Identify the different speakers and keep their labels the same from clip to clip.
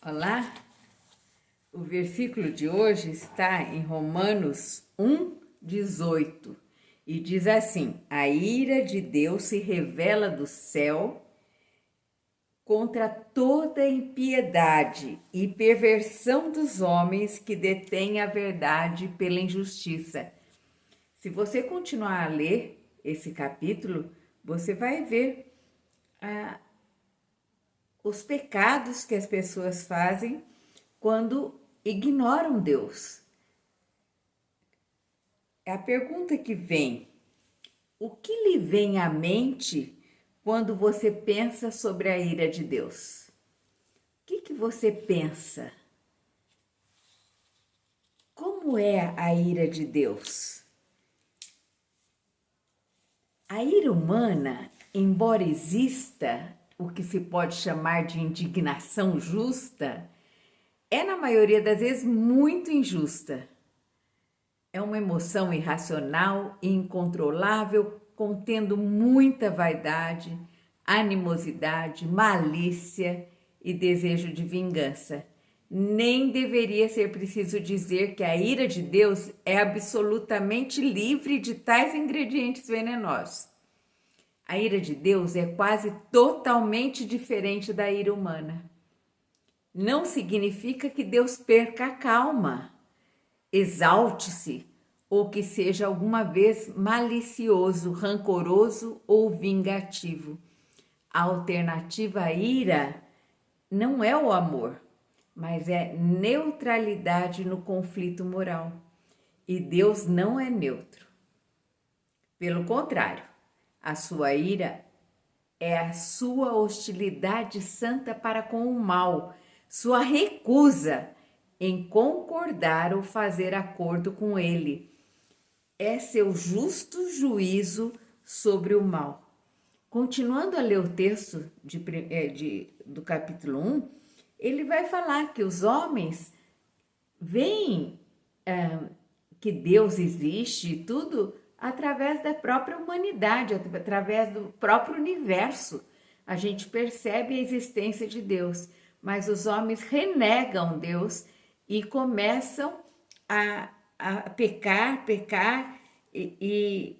Speaker 1: Olá, o versículo de hoje está em Romanos 1:18 e diz assim: a ira de Deus se revela do céu contra toda impiedade e perversão dos homens que detêm a verdade pela injustiça. Se você continuar a ler esse capítulo, você vai ver os pecados que as pessoas fazem quando ignoram Deus. É a pergunta que vem: o que lhe vem à mente quando você pensa sobre a ira de Deus? O que você pensa? Como é a ira de Deus? A ira humana, embora exista o que se pode chamar de indignação justa, é na maioria das vezes muito injusta. É uma emoção irracional e incontrolável, contendo muita vaidade, animosidade, malícia e desejo de vingança. Nem deveria ser preciso dizer que a ira de Deus é absolutamente livre de tais ingredientes venenosos. A ira de Deus é quase totalmente diferente da ira humana. Não significa que Deus perca a calma, exalte-se ou que seja alguma vez malicioso, rancoroso ou vingativo. A alternativa à ira não é o amor, mas é neutralidade no conflito moral. E Deus não é neutro. Pelo contrário, a sua ira é a sua hostilidade santa para com o mal, sua recusa em concordar ou fazer acordo com ele. É seu justo juízo sobre o mal. Continuando a ler o texto do capítulo 1, ele vai falar que os homens veem que Deus existe e tudo através da própria humanidade, através do próprio universo. A gente percebe a existência de Deus, mas os homens renegam Deus e começam a pecar, e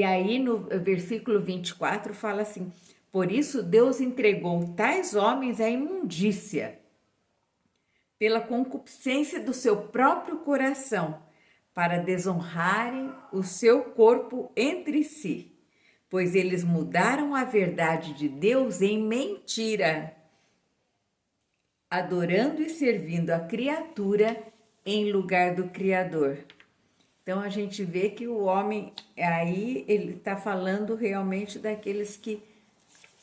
Speaker 1: aí no versículo 24 fala assim: por isso Deus entregou tais homens à imundícia, pela concupiscência do seu próprio coração, para desonrarem o seu corpo entre si, pois eles mudaram a verdade de Deus em mentira, adorando e servindo a criatura em lugar do Criador. Então a gente vê que o homem, aí ele está falando realmente daqueles que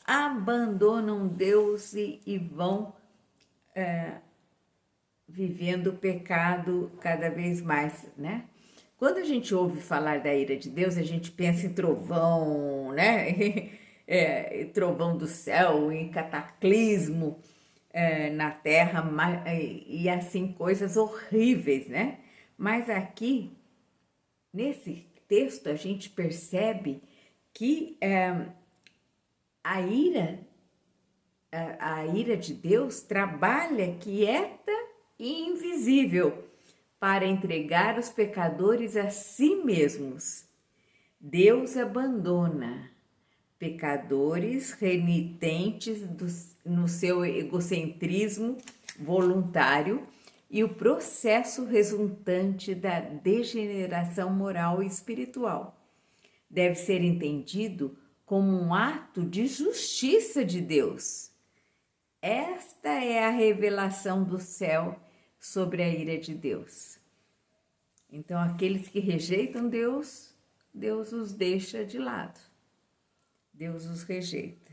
Speaker 1: abandonam Deus e vão vivendo o pecado cada vez mais, né? Quando a gente ouve falar da ira de Deus, a gente pensa em trovão, né? Trovão do céu, em cataclismo na terra, e assim, coisas horríveis, né? Mas aqui, nesse texto, a gente percebe que a ira de Deus trabalha quieta e invisível para entregar os pecadores a si mesmos. Deus abandona pecadores renitentes no seu egocentrismo voluntário e o processo resultante da degeneração moral e espiritual. Deve ser entendido como um ato de justiça de Deus. Esta é a revelação do céu sobre a ira de Deus. Então, aqueles que rejeitam Deus, Deus os deixa de lado. Deus os rejeita.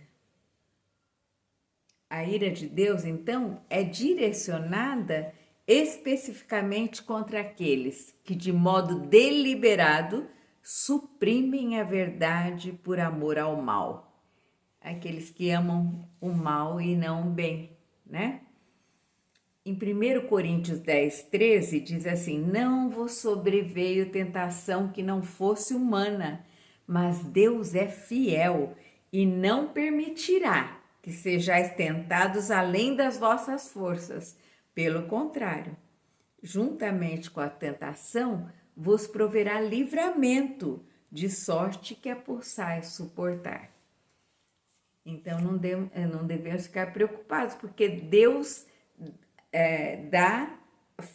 Speaker 1: A ira de Deus, então, é direcionada especificamente contra aqueles que, de modo deliberado, suprimem a verdade por amor ao mal. Aqueles que amam o mal e não o bem, né? Em 1 Coríntios 10:13 diz assim: não vos sobreveio tentação que não fosse humana, mas Deus é fiel e não permitirá que sejais tentados além das vossas forças. Pelo contrário, juntamente com a tentação, vos proverá livramento, de sorte que a possais suportar. Então, não devemos ficar preocupados, porque Deus dá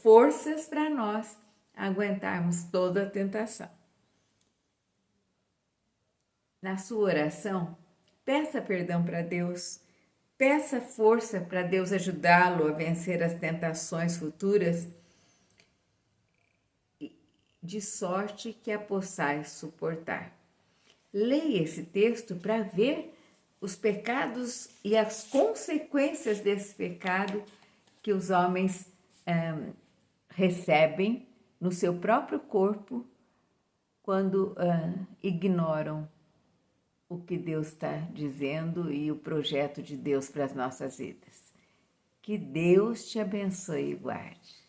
Speaker 1: forças para nós aguentarmos toda a tentação. Na sua oração, peça perdão para Deus, peça força para Deus ajudá-lo a vencer as tentações futuras, de sorte que a possais suportar. Leia esse texto para ver os pecados e as consequências desse pecado que os homens recebem no seu próprio corpo quando ignoram o que Deus está dizendo e o projeto de Deus para as nossas vidas. Que Deus te abençoe e guarde.